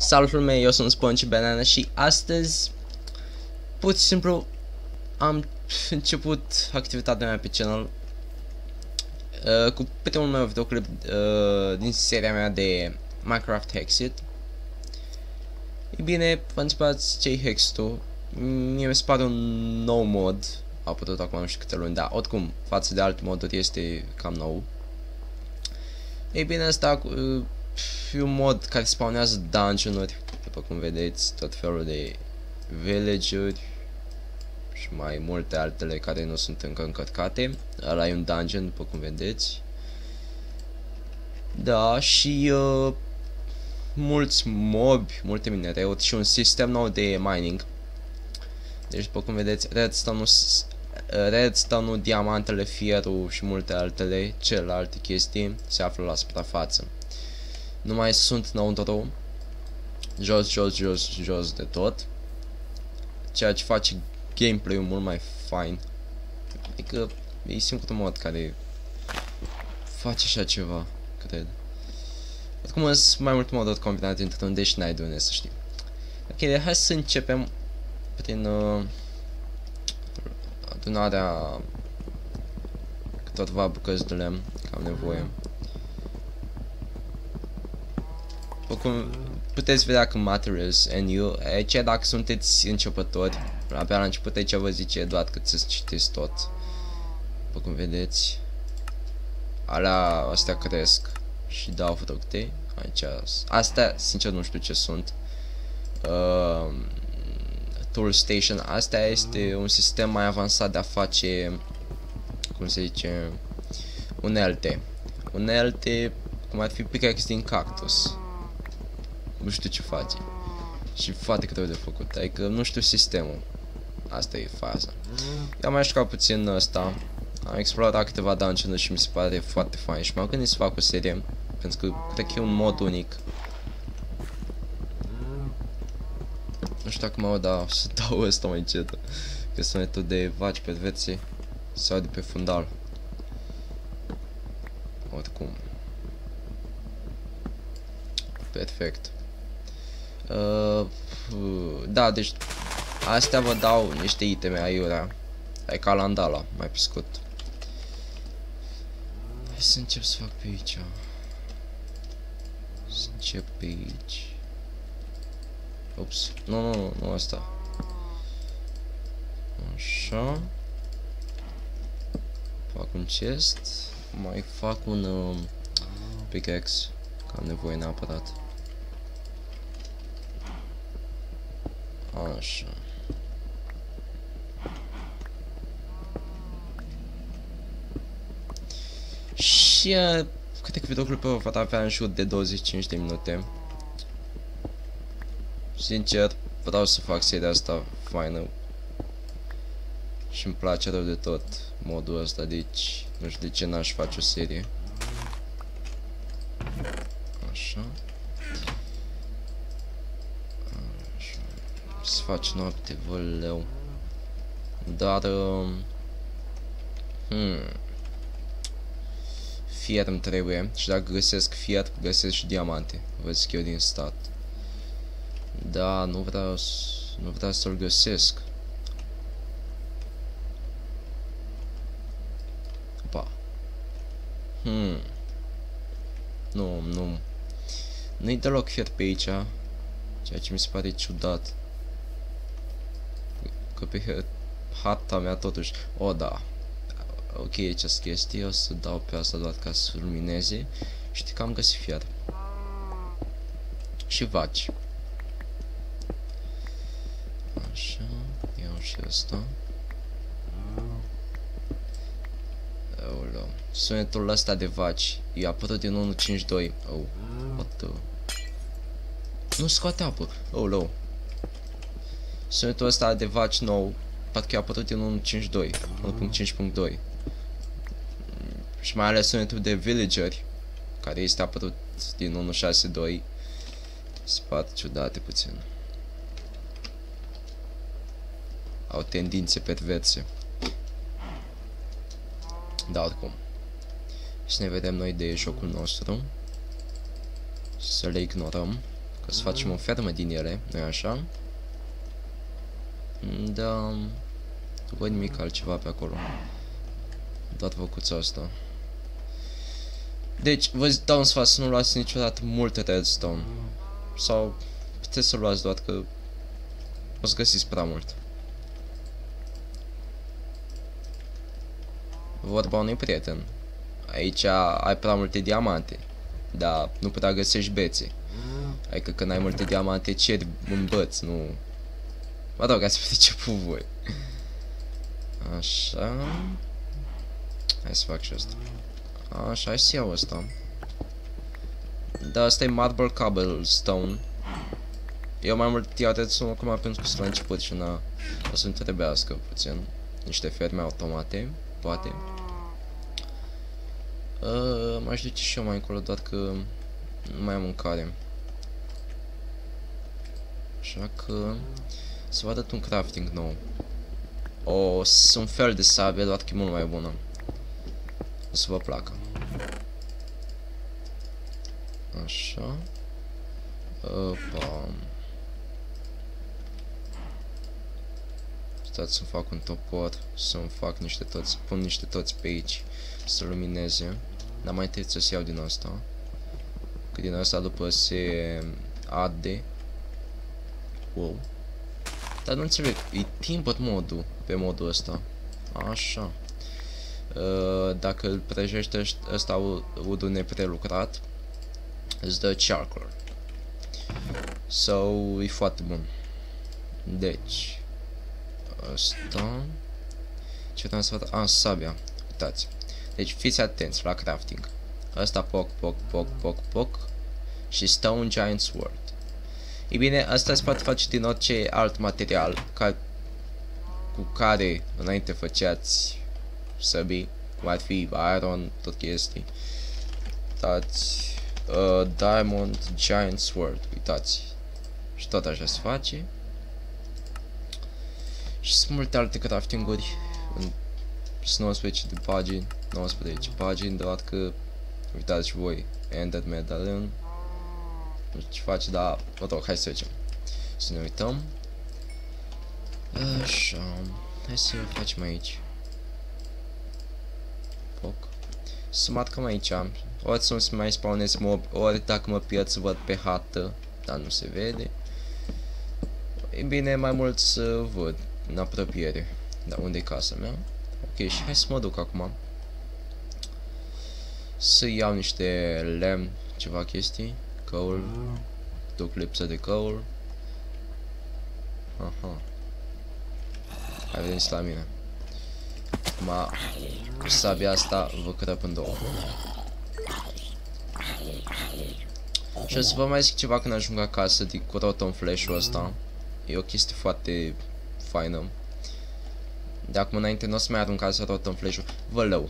Salut lume, eu sunt Sponge Banana și astăzi pur și simplu am început activitatea mea pe channel cu primul meu videoclip din seria mea de Minecraft Hexit. E bine, vă întrebați ce-i Hexit-ul? Mie mi se pare un nou mod, a apărut acum nu știu câte luni, dar oricum față de alte moduri este cam nou. Ei bine, asta e un mod care spawnează dungeon-uri, după cum vedeți, tot felul de village-uri și mai multe altele care nu sunt încă încărcate. Ăla e un dungeon, după cum vedeți. Da, și mulți mobi, multe minereuri și un sistem nou de mining. Deci, după cum vedeți, redstone-ul, diamantele, fierul și multe altele, celelalte chestii, se află la suprafață. Nu mai sunt înăuntru, jos de tot, ceea ce face gameplay-ul mult mai fain. Adică e singurul mod care face așa ceva, cred. Oricum sunt mai multe moduri combinate într-un, deși n-ai de unde să știi. Ok, hai să începem prin adunarea câtorva bucăți de lemn, că am nevoie. Cum puteți vedea că materials and you, aici dacă sunteți începători, abia la început aici vă zice doar că să citiți tot. După cum vedeți, astea cresc și dau fructe. Aici, astea sincer nu știu ce sunt. Tool Station, asta este un sistem mai avansat de a face, cum se zice, unelte, cum ar fi pickaxe din cactus. Nu știu ce face. Și foarte greu de făcut. Adică nu știu sistemul. Asta e faza. Eu am mai jucat puțin ăsta. Am explorat câteva dungeon-uri și mi se pare foarte fain. Și m-am gândit să fac o serie. Pentru că cred că e un mod unic. Nu știu dacă mă aud, dar să dau ăsta mai încet. Că sunetul de vaci pe vețe se aude pe fundal. Oricum. Perfect. Da, deci astea vă dau niște iteme aiurea. Ai ca landala, mai pe scurt. Hai să încep să fac pe aici. Să încep pe aici. Ups, nu asta. Așa. Fac un chest. Mai fac un pickaxe, că am nevoie neapărat. Așa. Și cred că videoclipul va avea în jur de 25 de minute. Sincer, vreau să fac seria asta faină. Și îmi place rău de tot modul ăsta, deci nu știu de ce n-aș face o serie. Așa. Să faci noapte, văleu. Dar fier îmi trebuie. Și dacă găsesc fier, găsesc și diamante. Vă zic eu din stat. Da, nu vreau să-l găsesc. Opa. Nu-i deloc fier pe aici. Ceea ce mi se pare ciudat. Că pe harta mea totuși. O, da. Ok, această chestie. O să dau pe asta doar ca să lumineze. Știi că am găsit fier. Și vaci. Așa. Iau și asta. Aoleu. Sunetul ăsta de vaci e apărut din 1.5.2. Oh, what the... Nu scoate apă. Oh, sunetul ăsta de vaci nou parcă a apărut din 1.5.2, 1.5.2. Și mai ales sunetul de villageri care este apărut din 1.6.2. Se pare ciudate puțin. Au tendințe perverse. Da, oricum. Și ne vedem noi de jocul nostru. Să le ignorăm. Că să facem o fermă din ele, nu-i așa? Da, nu văd nimic altceva pe acolo. Doar făcuța asta. Deci, vă dau un sfat să nu luați niciodată multe redstone. Sau puteți să luați doar că o să găsiți prea mult. Vorba unui prieten. Aici ai prea multe diamante, dar nu prea găsești bețe. Adică când ai multe diamante ceri un băț, nu... Mă rog, ați priceput voi. Așa. Hai să fac și asta. Așa, hai să iau asta. Da, asta e marble cobblestone. Eu mai mult iau redstone acum pentru că sunt la început și o să-mi trebuiască puțin. Niște ferme automate, poate. M-aș duce și eu mai încolo, doar că nu mai am mâncare. Așa că să vă arăt un crafting nou. Un fel de sabie, doar că e mult mai bună. O să vă placă. Așa. Opa. Stați să fac un topor, să-mi fac niște toți, pun niște toți pe aici, să lumineze. Dar mai trebuie să iau din asta. Că din asta după se arde. Wow. Dar nu înțeleg, e timber modul pe modul ăsta. Așa. Dacă îl prăjește ăsta udul neprelucrat, îți dă charcoal. So, e foarte bun. Deci asta. Ce vreau să fac? Sabia. Uitați. Deci fiți atenți la crafting. Asta poc. Și Stone Giant Sword. E bine, asta se poate face din orice alt material cu care înainte făceați săbii, cum ar fi iron, tot chestii. Uitați. Diamond Giant Sword. Uitați. Și tot așa se face. Și sunt multe alte crafting-uri. Sunt 19 de pagini. 19 pagini, doar că uitați și voi. Ender Medallion. Nu știu ce face, dar mă rog, hai să trecem. Să ne uităm. Așa. Hai să facem aici. Foc. Să marcăm aici. Ori să nu se mai spawneze mob, ori dacă mă pierd să văd pe hartă, dar nu se vede. E bine, mai mult să văd în apropiere. Dar unde e casa mea? Ok, și hai să mă duc acum. Să iau niște lemn, ceva chestii. Coal. Duc lipsă de coal. Aha. Hai veniți la mine. Cu sabia asta vă crăp în două. Și o să vă mai zic ceva când ajung acasă cu rotom flash-ul ăsta. E o chestie foarte faină. De acum înainte nu o să mai aruncați rotom flash-ul. Vă lău.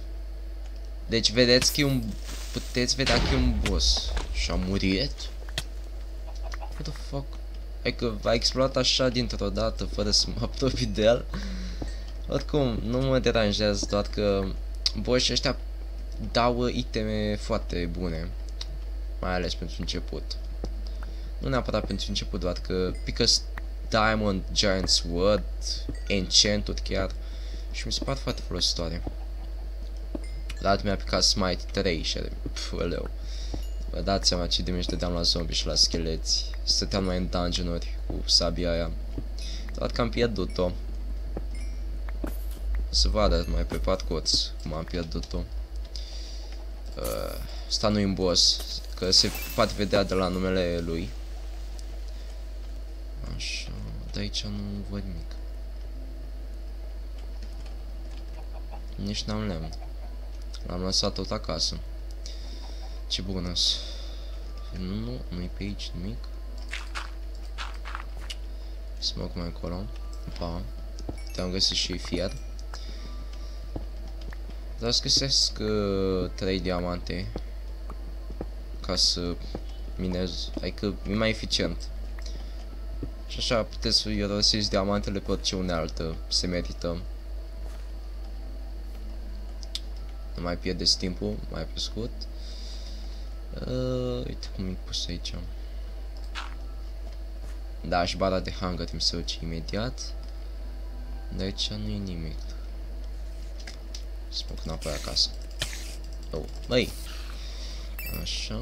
Deci vedeți că e un... Puteți vedea că e un boss. Și a murit? What the fuck? Adică a explodat așa dintr-o dată fără să mă apropii de el. Oricum, nu mă deranjează, doar că boss ăștia dau iteme foarte bune. Mai ales pentru început. Nu neapărat pentru început, doar că pică Diamond Giant Sword, enchant-uri chiar. Și mi se pare foarte folositoare. La altă mi-a picat Smite 3 și leu. Vă dați seama ce damage dădeam la zombie și la scheleți. Stăteam mai în dungeon-uri cu sabia aia. Doar că am pierdut-o. Să vă arăt mai pe parcurs cum am pierdut-o. Asta nu-i un boss, că se poate vedea de la numele lui. Așa, de aici nu văd nimic. Nici n-am lemn. L-am lăsat tot acasă. Ce bună-s. Nu-i pe aici nimic. Să mă mai încolo. Pa. Te-am găsit și fier. Dar să găsesc 3 diamante ca să minez. Adică e mai eficient. Și așa puteți să irosiți diamantele pe orice unealtă se merită. Nu mai pierdeți timpul, mai pe scurt. Uite cum e pus aici. Da, și bara de hunger trebuie să o duci imediat. De aici nu e nimic. Să mă duc înapoi acasă. Oh, băi! Așa.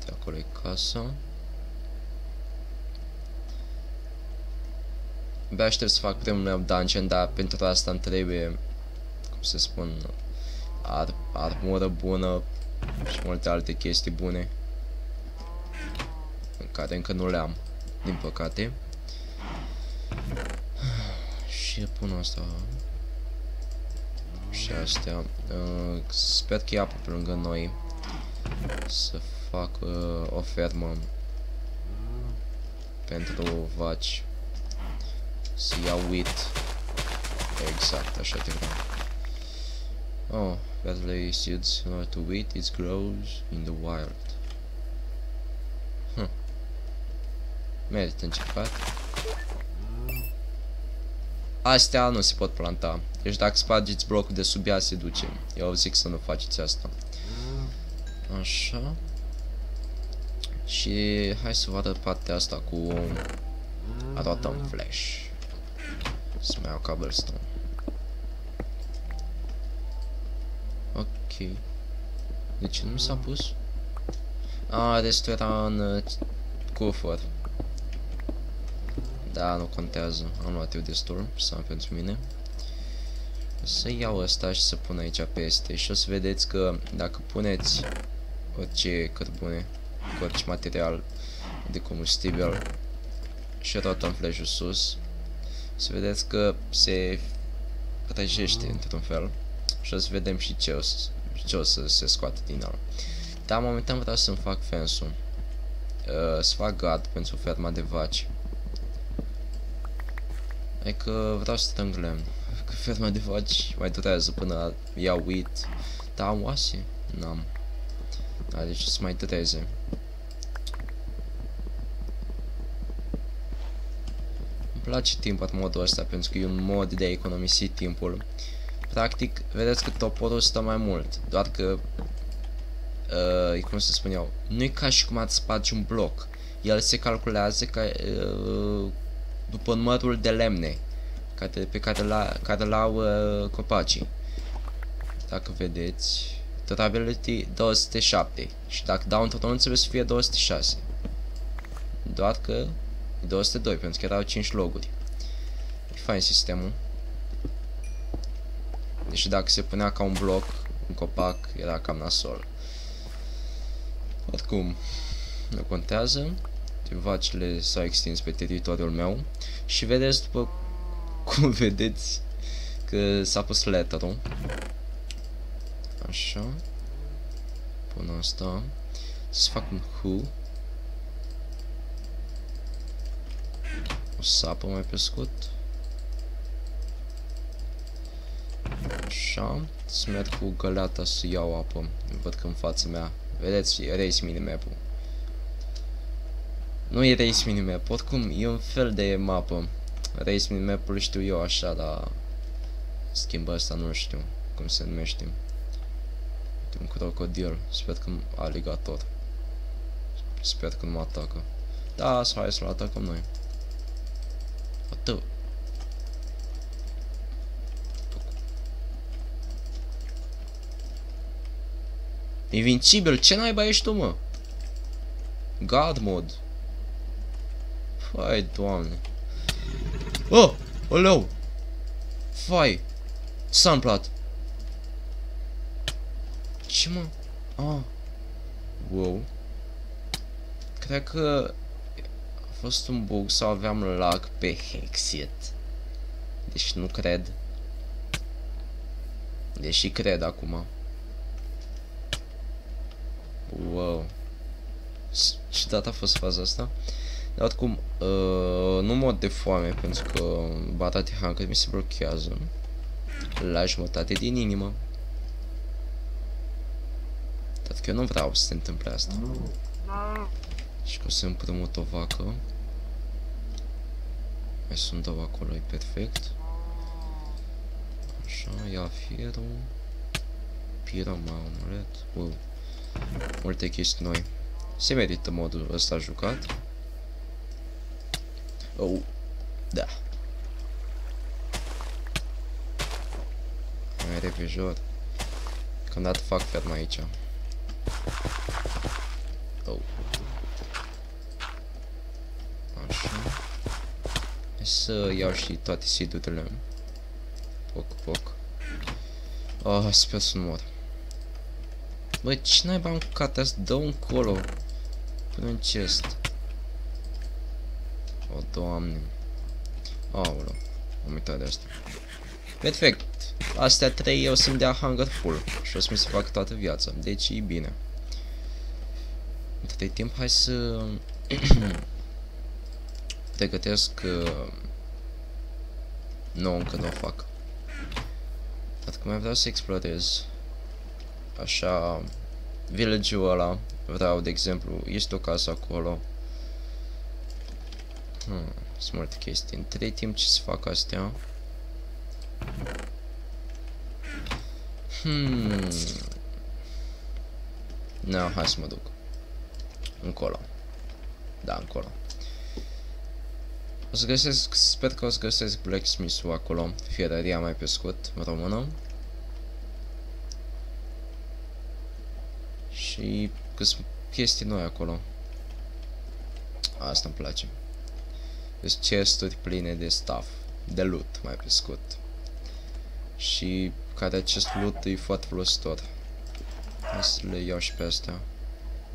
De acolo e casa. Abia aștept să fac primul meu dungeon, dar pentru asta îmi trebuie, cum să spun, armură bună și multe alte chestii bune, în care încă nu le am, din păcate. Și pun asta. Și astea. Sper că e apă pe lângă noi să fac o fermă pentru vaci. Să iau wheat. Exact, așa trebuie. Oh, barley seeds not to wheat, it grows in the wild. Merită încercat. Astea nu se pot planta. Deci dacă spargeți blocul de sub ea, se duce. Eu zic să nu faceți asta. Așa. Și hai să vă arăt partea asta cu rotten flash. Să mai iau cobblestone. Ok. De ce nu s-a pus? Restul era în cufăr. Da, nu contează. Am luat eu destul să am pentru mine. O să iau ăsta și să pun aici peste. Și o să vedeți că dacă puneți orice cărbune, cu orice material de combustibil și rotten flash-ul sus, să vedeți că se răjește într-un fel. Și o să vedem și ce o să se scoate din el. Dar momentan vreau să-mi fac fence-ul. Să fac gard pentru ferma de vaci. Adică vreau să strâng lemn. Că ferma de vaci mai durează până iau wheat. Dar am oase? N-am. Da, deci o să mai dureze. Îmi place timpul modul ăsta pentru că e un mod de a economisi timpul. Practic, vedeți că toporul stă mai mult. Doar că cum să spun eu, nu e ca și cum ați sparge un bloc. El se calculează ca după numărul de lemne pe care l-au copacii. Dacă vedeți, durability 207 și dacă dau într-un trebuie să fie 206. Doar că e 202 pentru că erau 5 loguri. E fain sistemul. Deci dacă se punea ca un bloc, un copac, era cam nasol. Oricum, nu contează. Vacile s-au extins pe teritoriul meu. Și vedeți, după cum vedeți, că s-a pus letterul. Așa. Pun asta. Să fac un who. O sapă mai pe scurt. Așa. Să merg cu găleata să iau apă. Văd că în fața mea. Vedeți, race minimap-ul. Nu e race minimap, oricum e un fel de mapă. Race minimap-ul știu eu așa, dar schimbă asta nu știu cum se numește. Un crocodil, sper că aligator. Sper că nu mă atacă. Da, hai să-l atacăm noi. Atât. Invincibil, ce naiba ești tu, mă? God mod. Fai, doamne. Oh! Oleu! Fai! S-a întâmplat? Ce, mă? Ah. Wow. Cred că a fost un bug sau aveam lag pe Hexit. Deci nu cred. Deși cred acum. Wow. Ce dată a fost faza asta? Dar oricum, nu mod de foame, pentru că bara de hunger mi se blochează la jumătate din inimă. Dar că eu nu vreau să se întâmple asta. Și că o să împrumut o vacă. Mai sunt două acolo, e perfect. Așa, ia fierul. Pirama, omulet. Wow. Multe chestii noi. Se merită modul ăsta jucat. Oh, da. Mai repejor. Că am dat fac ferma aici. Oh. Așa. Hai să iau și toate seed-urile. Poc. Oh, sper să nu mor. Bă, ce naiba am cucat asta? Dă-o încolo. Până în chest. O, Doamne. Aoleu. Am uitat de asta. Perfect. Astea 3 eu sunt de-a hunger full. Și o să mi se facă toată viața. Deci e bine. Între timp, hai să pregătesc. Nu, încă nu o fac. Dar că mai vreau să explorez. Așa, village-ul ăla. Vreau, de exemplu, este o casă acolo. Sunt multe chestii. Între timp ce să fac astea. No, hai să mă duc. Încolo. Da, încolo. O să găsesc, sper că o să găsesc blacksmith-ul acolo. Fierăria mai pe scurt, română. Și câți chestii noi acolo. Asta îmi place. Deci chesturi pline de stuff. De loot, mai pe scurt. Și care acest loot e foarte folositor. Hai să le iau și pe astea.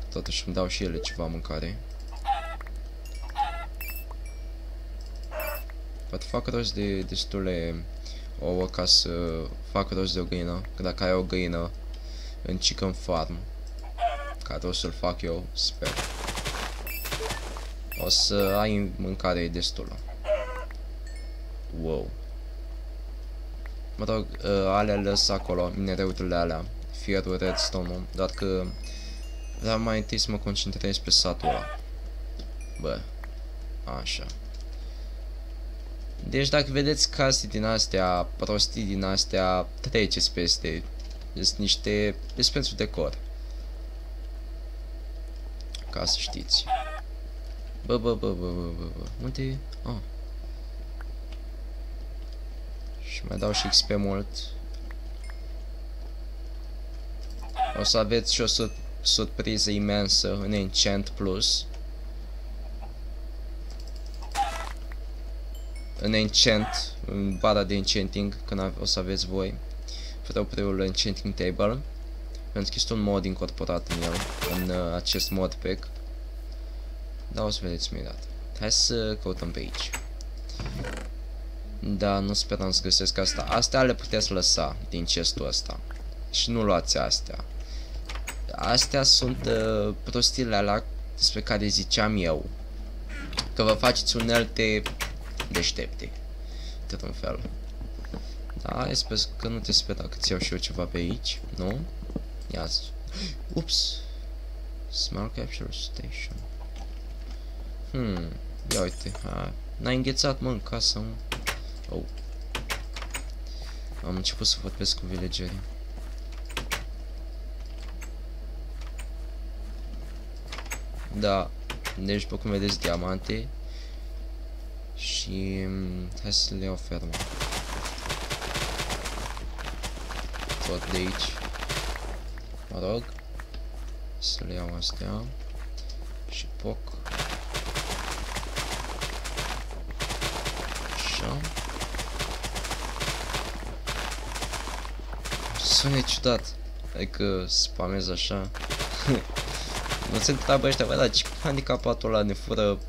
Totuși îmi dau și ele ceva mâncare. Poate fac rost de destule ouă ca să fac rost de o găină. Că dacă ai o găină în chicken farm, care o să-l fac eu, sper, o să ai mâncare destulă. Wow. Mă rog, alea lăs acolo, minereurile alea, fierul, redstone-ul, doar că vreau mai întâi să mă concentrez pe satul ăla. Bă, așa. Deci dacă vedeți case din astea, prostii din astea, treceți peste. Sunt niște, sunt pentru decor. Ca să știți. Bă. Unde e? Ah. Și mai dau și XP mult. O să aveți și o surpriză imensă în Enchant Plus. În Enchant, în bara de Enchanting, când o să aveți voi propriul Enchanting Table. Pentru că este un mod incorporat în el, în acest mod pack. Da, o să vedeți imediat. Hai să căutăm pe aici. Da, nu speram să găsesc asta. Astea le puteți lăsa din chestul ăsta. Și nu luați astea. Astea sunt prostiile alea despre care ziceam eu. Că vă faceți unelte deștepte. Într-un fel. Da, sper că nu te spera că ți iau și eu ceva pe aici. Nu? Ia-ți. Ups. Small capture station. Ia uite. N-ai înghețat, mă, în casă, mă. Oh. Am început să vorbesc cu villagerii. Da. Deci, după cum vedeți, diamante. Și hai să le iau fermă. Tot de aici. Mă rog. Să le iau astea. Și poc. Așa. Sună ciudat. Adică spamez așa. Nu se întreabă ăștia, bă, dar ce handicapatul ăla ne fură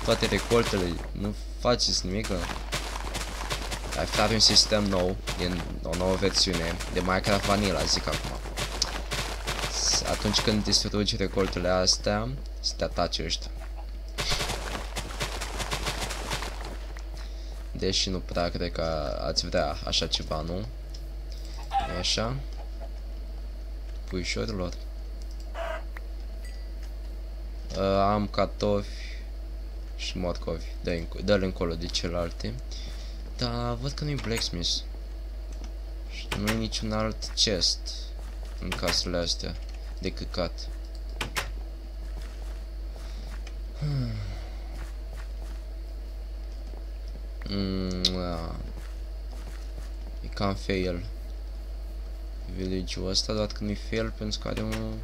toate recoltele, nu faceți nimic. Ai aflat un sistem nou, din o nouă versiune de Minecraft Vanilla, zic acum. Atunci când distrugi recoltele astea, să te atace ăștia. Deși nu prea cred că ați vrea așa ceva, nu? E așa? Puișorilor. Am cartofi și morcovi, dă-le încolo de celelalte. Dar văd că nu-i blacksmith. Și nu-i niciun alt chest în casele astea de căcat. E cam fail. Village-ul ăsta, dat că nu-i fail pentru că are un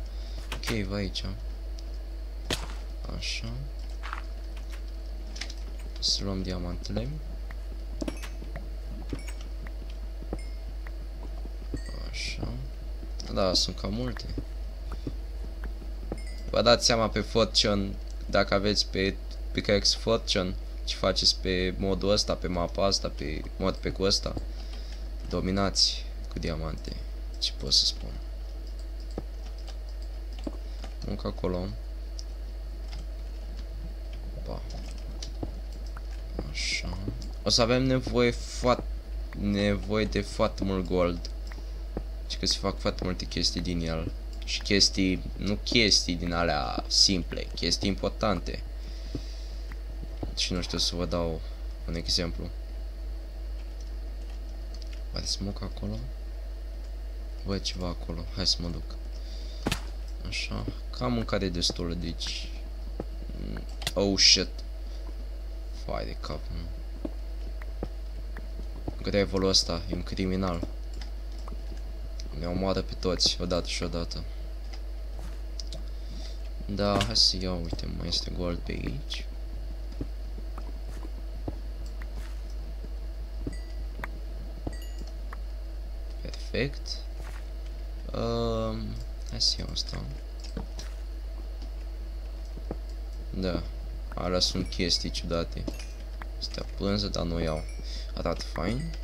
cave aici. Așa. Să luăm diamantele. Așa. Da, sunt cam multe. Vă dați seama pe Fortune, dacă aveți pe Pickaxe Fortune, ce faceți pe modul ăsta, pe mapa asta, pe modpack-ul ăsta. Dominați cu diamante. Ce pot să spun? Încă acolo. Pa. Așa. O să avem nevoie de foarte mult gold. Și că se fac foarte multe chestii din el. Și chestii, nu chestii din alea simple, chestii importante. Și nu știu să vă dau un exemplu. Are smoke acolo? Văd ceva acolo, hai să mă duc. Așa, cam mâncare destulă, deci... Oh shit. Fai de cap, nu. Gravelul ăsta e un criminal. Ne omoară pe toți, odată și odată. Da, hai să iau, uite, mai este gold pe aici. Perfect. Hai să iau asta. Da, alea sunt chestii ciudate. Astea pânză, dar nu iau. Arată fain.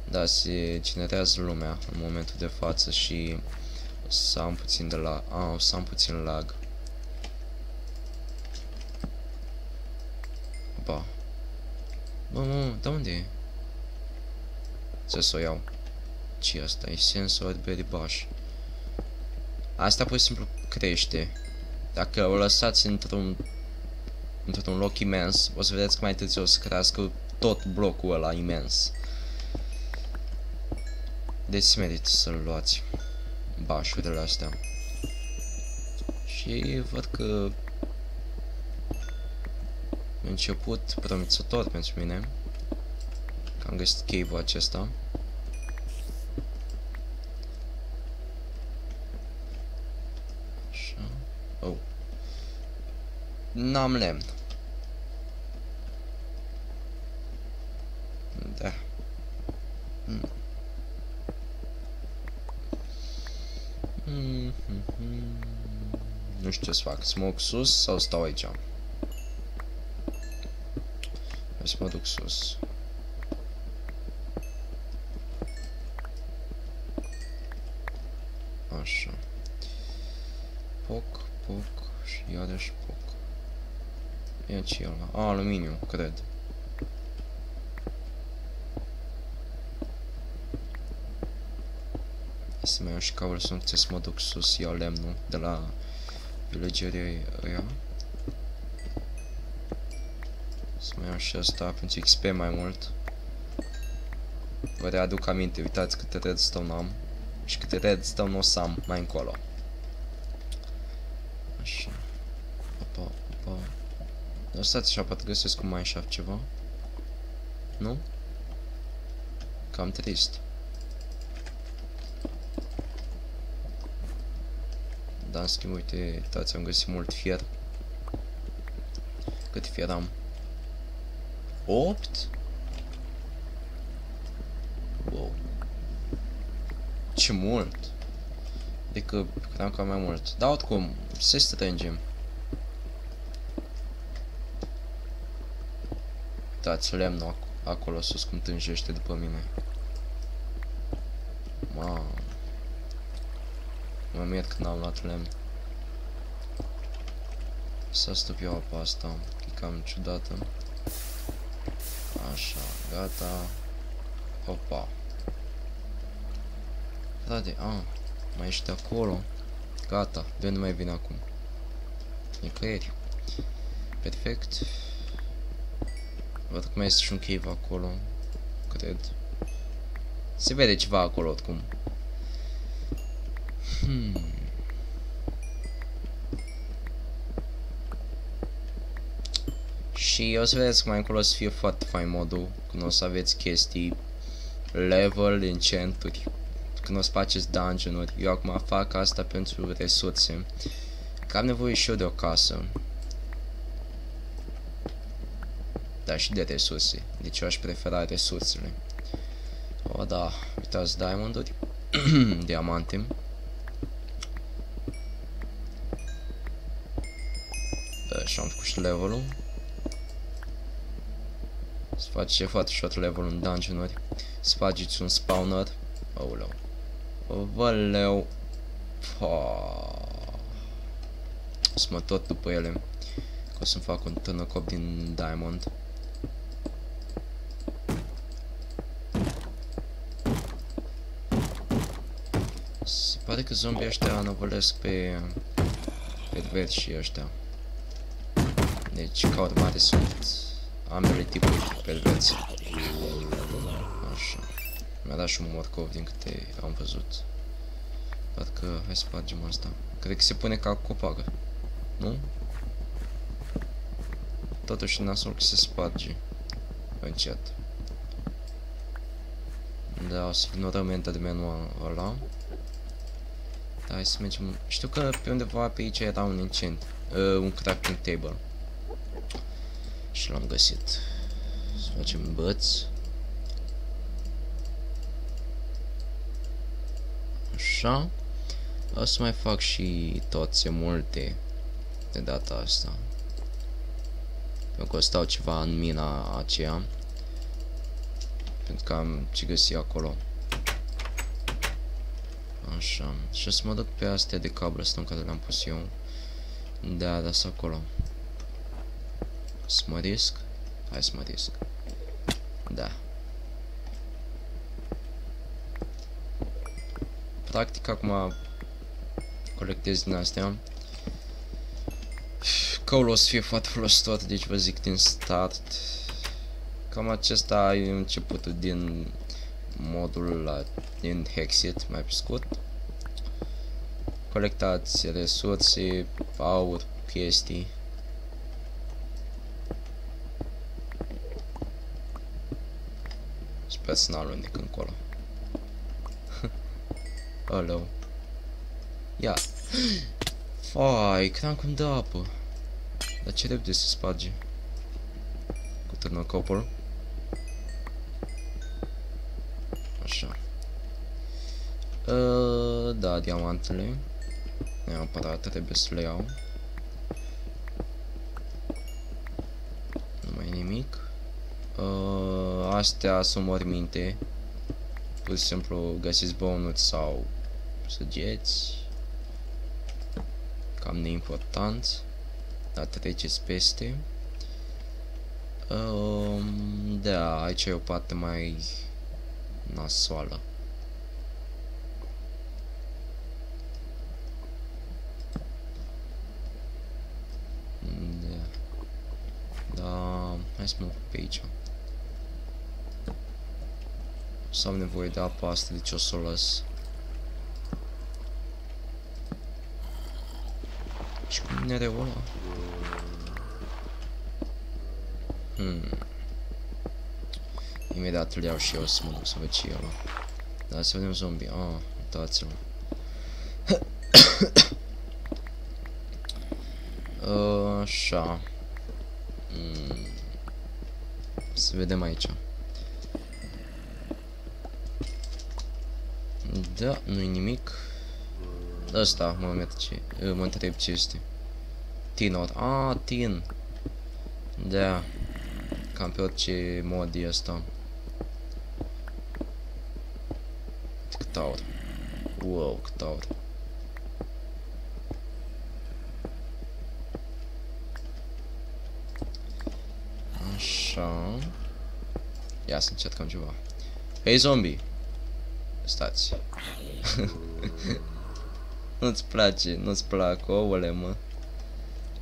Da, se generează lumea în momentul de față și o să am puțin de lag. O să am puțin lag. Ba. Bă, da unde e? Să o iau. Ce asta? E sensor berry bush. Asta pur și simplu crește. Dacă o lăsați într-un loc imens, o să vedeți că mai târziu o să crească tot blocul ăla imens. Deci merită să-l luați. Bașurile astea. Și văd că început promițător pentru mine. Că am găsit cave-ul acesta. Așa. Oh. N-am lemn. Da. Nu știu ce să fac. Să mă duc sus sau stau aici? Hai să mă duc sus. Așa. Poc și iarăși poc. Ia ce e ăla? Aluminiu, cred. Să mai iau și cablul să nu să mă duc sus, iau lemnul de la villagerii ăia. Să mai iau și asta pentru XP mai mult. Vă readuc aminte, uitați câte redstone am și câte redstone o să am mai încolo. Așa. Opa. Lăsați așa, poate găsesc un mineshaft ceva. Nu? Cam trist. Dar în schimb, uite, uitați, am găsit mult fier. Cât fier am? 8? Wow. Ce mult! Adică, credeam că am mai mult. Dar oricum, se strângem. Uitați, lemnul acolo sus cum tânjește după mine. Mamă. Mă mir când am luat lemn. Să stup eu apa asta, e cam ciudată. Așa, gata. Opa. Frate, mai ești acolo. Gata, de unde mai vine acum? Nicăieri. Perfect. Văd că mai este și un cave acolo. Cred. Se vede ceva acolo oricum. Și o să vedeți că mai încolo o să fie foarte fain modul, când o să aveți chestii, level, enchanturi, când o să faceți dungeon-uri. Eu acum fac asta pentru resurse, că am nevoie și eu de o casă. Da, și de resurse, deci eu aș prefera resursele. O, da, uitați, diamonduri, diamante. Și am făcut și levelul. Se face foarte ușor levelul în dungeon-uri. Spargeți un spawner. Aoleu. Valeu. O să mă tot după ele. Că o să-mi fac un târnăcop din diamond. Se pare că zombii ăștia năvălesc pe perversi și ăștia. Deci, ca urmare, sunt ambele tipuri perversi. Așa. Mi-a dat și un morcov din câte am văzut. Parcă, hai să spargem asta. Cred că se pune ca copacă. Nu? Totuși, nasul că se sparge. Încet. Da, o să ignorăm enderman-ul ăla. Da, hai să mergem. Știu că pe undeva pe aici era un enchant. Un crafting table. Și l-am găsit. Să facem băți. Așa. O să mai fac și toate multe de data asta. Pentru că o stau ceva în mina aceea. Pentru că am ce găsi acolo. Așa. Și o să mă duc pe astea de cobblestone care le-am pus eu. Da, da, sunt acolo. Să mă risc? Hai să mă risc. Da. Practic acum colectez din astea. Căul o să fie foarte folositor, deci vă zic din start. Cam acesta e începutul din modul ăla, din Hexit, mai pe scurt. Colectați resurse, aur, chestii. Sper să n-alunec încolo. Aleu. Ia. Fai, cream că-mi dă apă. Dar ce repede se sparge? Cu târnăcopul. Așa. Da, diamantele. Neapărat trebuie să le iau. Nu mai e nimic. Astea sunt morminte. Pur și simplu găsiți bonuri sau săgeți. Cam neimportant. Dar treceți peste. Da, aici e o parte mai nasoală. Da, hai să mă ocup pe aici. O să am nevoie de apă asta, deci o să o las. Și cum minereul ăla? Imediat îl iau și eu să mă duc să văd ce e ăla. Da, să vedem zombie. Uitați-l. Așa. Să vedem aici. Da, nu-i nimic. Ăsta mă întreb ce este. Tin. Tin. Da. Cam pe orice mod e ăsta. Cât aur. Wow, cât aur. Așa. Ia să încercăm ceva. Hei, zombie! Stați. Nu-ți place, nu-ți plac ouăle, mă.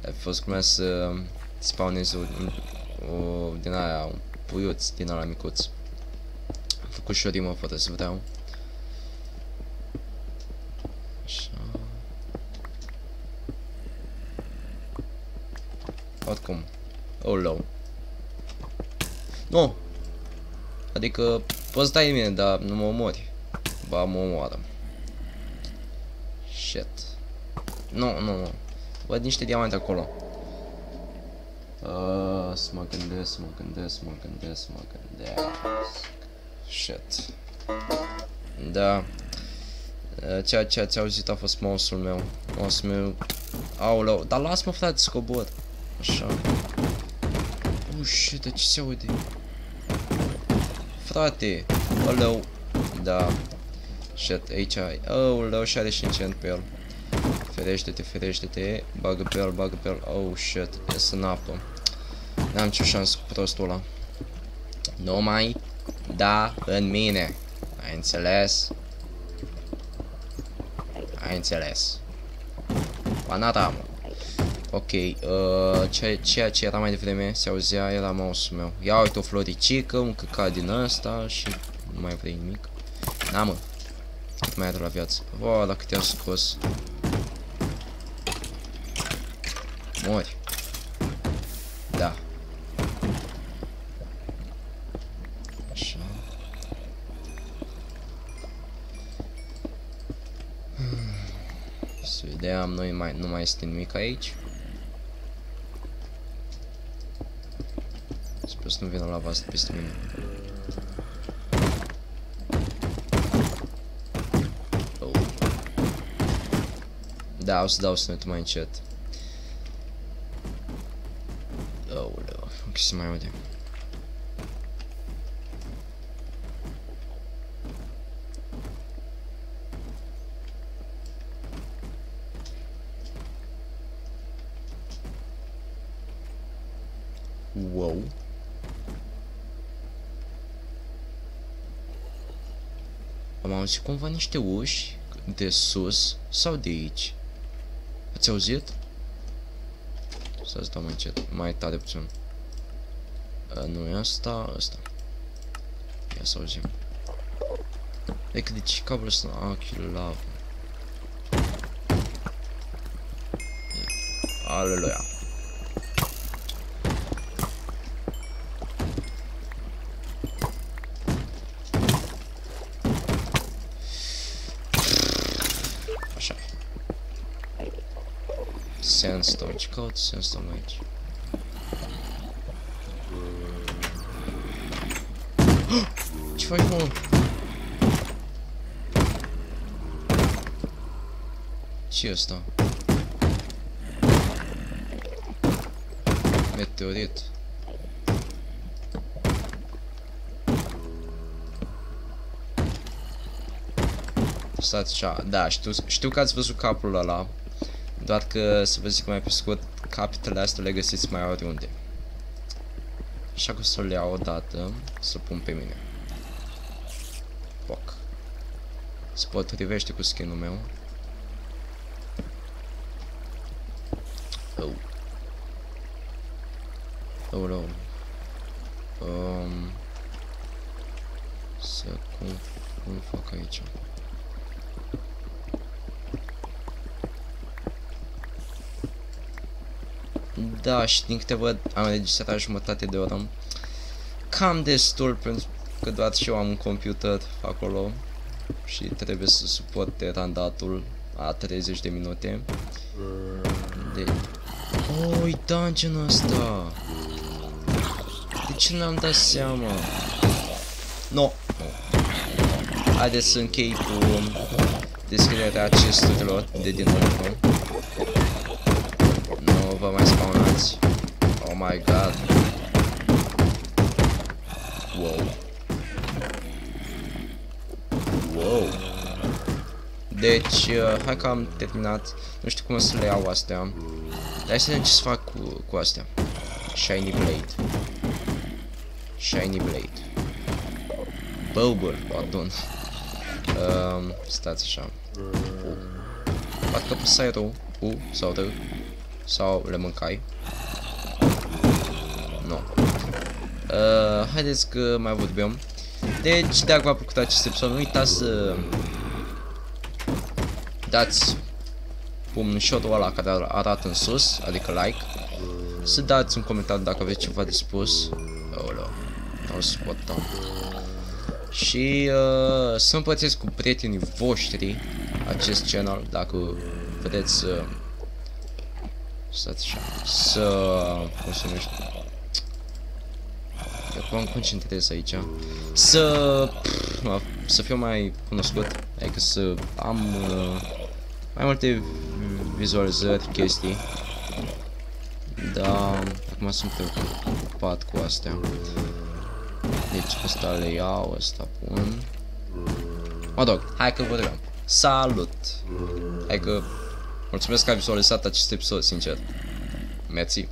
Ai fost cum să spawnezi o din aia, un puiuț din ala micuț. Am făcut și o rimă fără să vreau. Așa. Oricum. Oh, low. Nu! Adică, poți dai mine, dar nu mă omori. Ba, mă omoară. Shit. Nu. Văd niște diamante acolo. Să mă gândesc. Shit. Da. Ceea ce ați auzit a fost mouse-ul meu. Mouse-ul meu. Aoleu. Dar las-mă, frate, să cobor. Așa. Shit, de ce se aude? Frate. Aoleu. Da. Shit, aici ai. Aoleu, și are și enchant pe el. Ferește-te. Bagă pe el. Oh, shit. Ies în apă. N-am ce șansă cu prostul ăla. Nu mai da în mine. Ai înțeles? Panaramă. Ok, ceea ce era mai devreme, se auzea, era mouse-ul meu. Ia uite o floricică, un căcat din ăsta și nu mai vrei nimic. Na, mă. Cât mai are la viață. Voilà, cât i-a scos. Mori. Da. Așa. Să vedem, nu mai este nimic aici. Sper să nu vină lava asta peste mine. Oh. Da, o să dau sunetul mai încet. Aoleu, ok, se mai aude. Wow. Am auzit cumva niște uși de sus sau de aici. Ați auzit? Să dau mai încet, mai tare puțin. Nu e asta, ăsta. Ia să auzim. E că de ce cablul ăsta? Lavă. Aleluia. Așa. Sandstone, ce caut sandstone aici? Ce faci, mă? Ce-i ăsta? Meteorit. Stați așa, da, știu că ați văzut capul ăla. Doar că, să vă zic mai pe scurt, capitele astea le găsiți mai oriunde. Așa că o să le iau odată, să pun pe mine. Poc. Se potrivește cu skin-ul meu. Oh. Oh. Cum fac aici? Da, și din câte văd, am înregistrat jumătate de oră. Cam destul, pentru că doar și eu am un computer acolo și trebuie să suporte randatul a 30 de minute. Oi, dungeon-ul ăsta! De ce n-am dat seama? No. Haideți să închei cu descrierea acesturilor de dinăuntru. Nu vă mai spawnați. Oh my god. Wow. Deci, hai că am terminat. Nu știu cum o să le iau astea. Dar hai să vedem ce să fac cu astea. Shiny Blade. Bulbul, pardon. Stați așa. Parcă apăsai rău. Sau rău. Sau le mâncai. Nu. Haideți că mai vorbim. Deci, dacă v-a plăcut acest episod, nu uitați să dați pumnișorul ăla care arată în sus, adică like. să dați un comentariu dacă aveți ceva de spus. Aoleu, o spotăm. Și să împărțiți cu prietenii voștri acest channel, dacă vedeți să... stați așa, cum se numește? Eu mă concentrez aici. Să fiu mai cunoscut, adică să am mai multe vizualizări, chestii. Da, acum sunt preocupat cu astea. Deci ăsta le iau, ăsta pun. Mă rog, hai că vorbim. Salut! Hai că mulțumesc că ai vizualizat acest episod, sincer. Mersi.